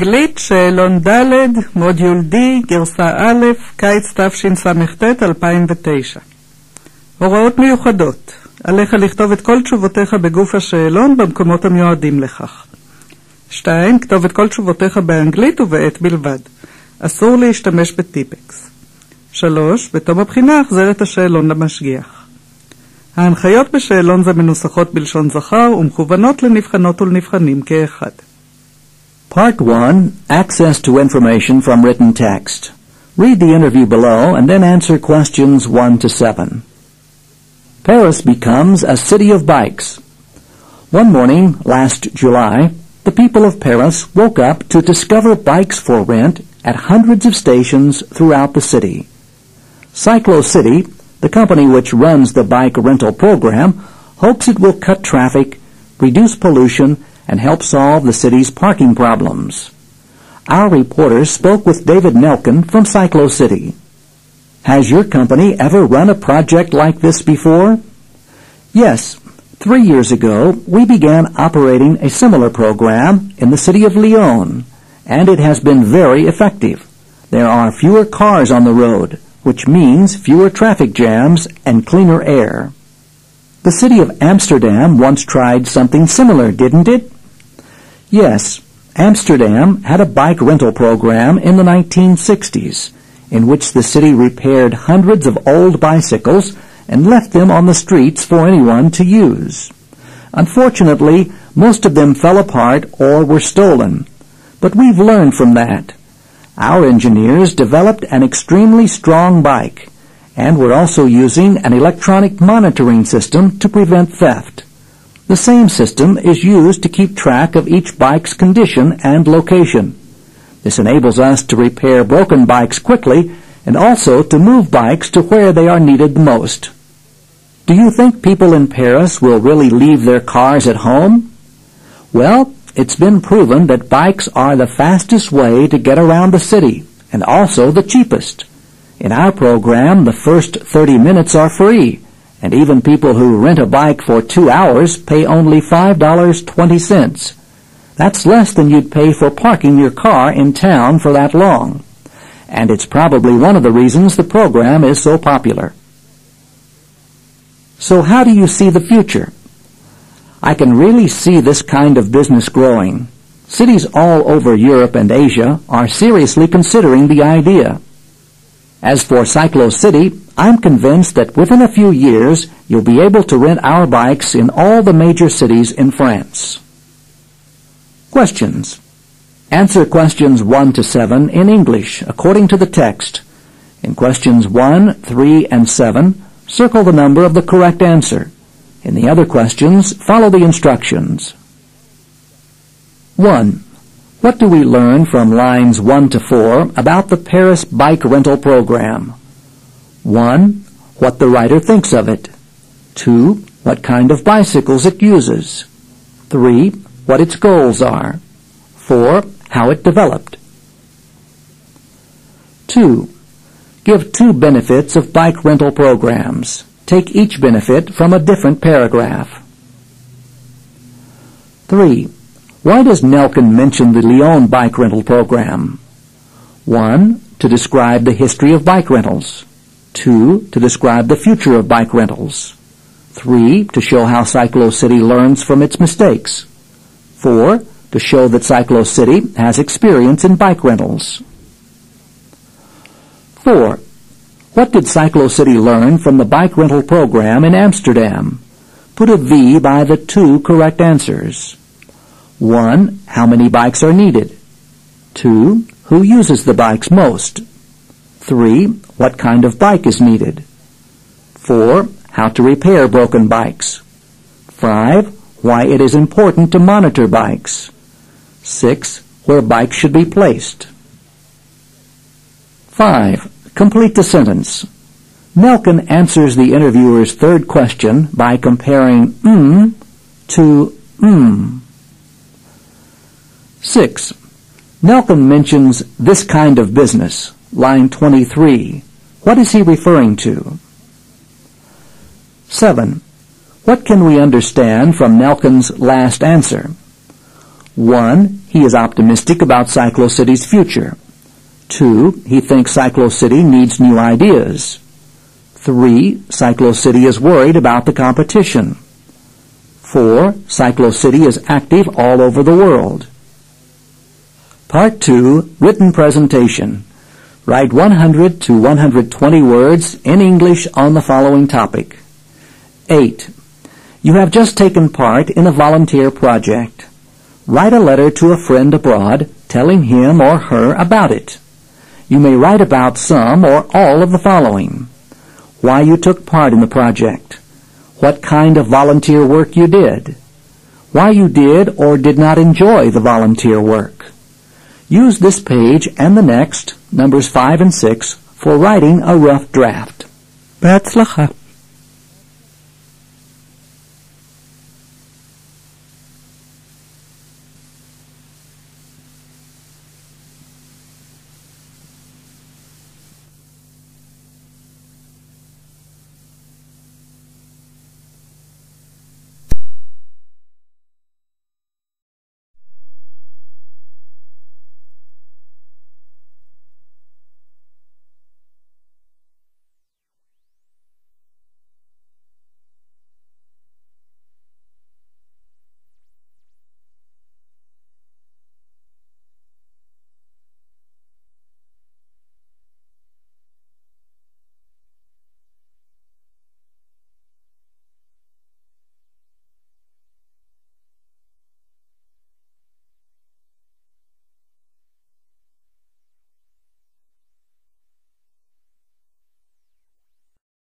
אנגלית, שאלון ד', מודיול D, גרסה א', קיץ תשס"ט 2009. הוראות מיוחדות. עליך לכתוב את כל תשובותיך בגוף השאלון במקומות המיועדים לכך. 2. כתוב את כל תשובותיך באנגלית ובעת בלבד. אסור להשתמש בטיפקס. 3. בתום הבחינה החזר את השאלון למשגיח. ההנחיות בשאלון זה מנוסחות בלשון זכר ומכוונות לנבחנות ולנבחנים כאחד. Part 1. Access to information from written text. Read the interview below and then answer questions 1 to 7. Paris becomes a city of bikes. One morning last July, the people of Paris woke up to discover bikes for rent at hundreds of stations throughout the city. CycloCity, the company which runs the bike rental program, hopes it will cut traffic, reduce pollution, and help solve the city's parking problems. Our reporter spoke with David Nelkin from CycloCity. Has your company ever run a project like this before? Yes. 3 years ago, we began operating a similar program in the city of Lyon, and it has been very effective. There are fewer cars on the road, which means fewer traffic jams and cleaner air. The city of Amsterdam once tried something similar, didn't it? Yes, Amsterdam had a bike rental program in the 1960s, in which the city repaired hundreds of old bicycles and left them on the streets for anyone to use. Unfortunately, most of them fell apart or were stolen, but we've learned from that. Our engineers developed an extremely strong bike, and we're also using an electronic monitoring system to prevent theft. The same system is used to keep track of each bike's condition and location. This enables us to repair broken bikes quickly and also to move bikes to where they are needed most. Do you think people in Paris will really leave their cars at home? Well, it's been proven that bikes are the fastest way to get around the city and also the cheapest. In our program, the first 30 minutes are free, and even people who rent a bike for 2 hours pay only $5.20. That's less than you'd pay for parking your car in town for that long. And it's probably one of the reasons the program is so popular. So how do you see the future? I can really see this kind of business growing. Cities all over Europe and Asia are seriously considering the idea. As for CycloCity, I'm convinced that within a few years you'll be able to rent our bikes in all the major cities in France. Questions. Answer questions 1 to 7 in English according to the text. In questions 1, 3, and 7, circle the number of the correct answer. In the other questions, follow the instructions. 1. What do we learn from lines 1 to 4 about the Paris bike rental program? 1. What the writer thinks of it. 2. What kind of bicycles it uses. 3. What its goals are. 4. How it developed. 2. Give 2 benefits of bike rental programs. Take each benefit from a different paragraph. 3. Why does Nelkin mention the Lyon bike rental program? 1. To describe the history of bike rentals. 2. To describe the future of bike rentals. 3. To show how CycloCity learns from its mistakes. 4. To show that CycloCity has experience in bike rentals. 4. What did CycloCity learn from the bike rental program in Amsterdam? Put a V by the 2 correct answers. 1. How many bikes are needed? 2. Who uses the bikes most? 3. What kind of bike is needed? 4. How to repair broken bikes. 5. Why it is important to monitor bikes. 6. Where bikes should be placed. 5. Complete the sentence. Nelkin answers the interviewer's third question by comparing to 6. Nelkin mentions this kind of business, line 23. What is he referring to? 7. What can we understand from Nelkin's last answer? 1. He is optimistic about Cyclocity's future. 2. He thinks Cyclocity needs new ideas. 3. Cyclocity is worried about the competition. 4. Cyclocity is active all over the world. Part 2, Written Presentation. Write 100 to 120 words in English on the following topic. 8. You have just taken part in a volunteer project. Write a letter to a friend abroad telling him or her about it. You may write about some or all of the following: why you took part in the project, what kind of volunteer work you did, why you did or did not enjoy the volunteer work. Use this page and the next, numbers 5 and 6, for writing a rough draft. בהצלחה.